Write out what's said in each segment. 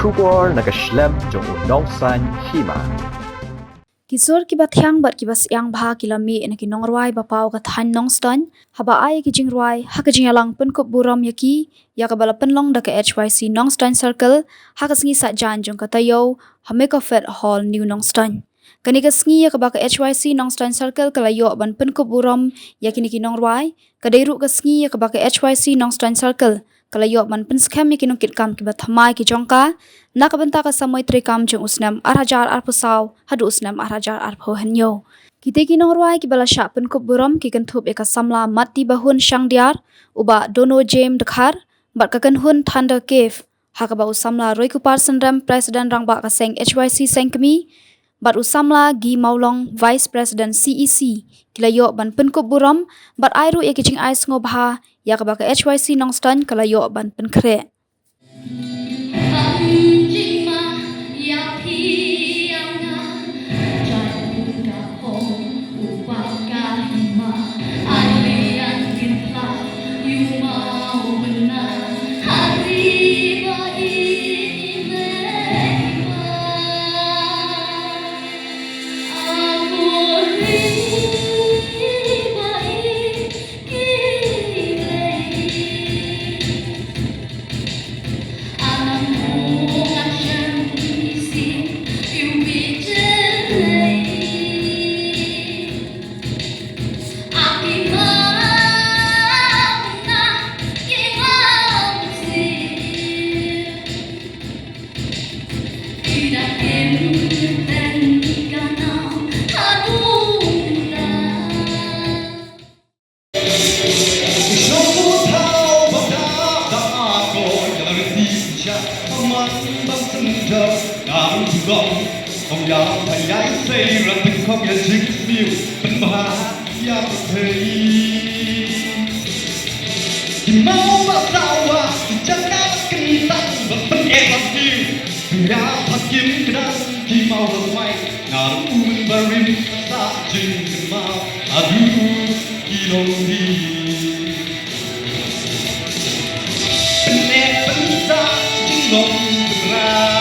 Shubor nagaslem jong nongsan Hima. Kisur ki Bathiang bat ki Basyang bha kilami na ki Nongrwai bapau ka than nongston haba ai ki jingrwai ha ka jingalang Pynkup Burom yaki ya ka bala penlong da ka HYC nongston circle ha ka sngi sa jan jong ka tayo ha make of it hall new nongston kani ka sngi ya ka ba ka HYC nongston circle kala yo ban Pynkup Burom yaki ni ki Nongrwai ka dairu ka sngi ya ka ba ka HYC nongston circle kala yo ban Pynsngew ki nungkit kam ki bathamai ki jongka nakabenta ka samoy trikam jong usnam arhajar arpusaw hadu usnam arhajar arphohanyo kite ki Nongrwai ki bala sha Pynkup Burom ki kantup eka samla mati bahun shangdiar uba dono jem dekhar bat ka kanhun thanda cave hakaba usamla roi kupar sendram president rangba ka seng HYC sengkemi bat usamla gi maulong vice president CEC kilayo ban Pynkup Burom bat airu ekijing ais ngobha yakaba ka HYC nongston kalayo ban Pynkre Ông già thầy gái xây ra từng không nhận chính miêu bên bà ya thầy chỉ mau bao sao à chỉ chắc các kinh tăng và bên em làm miêu ya thật kiếm cái đó chỉ mau hơn mày ngả uống bà rim ta chừng mau adu kilo đi bên em bên ta chính lòng ra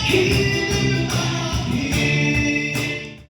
Keep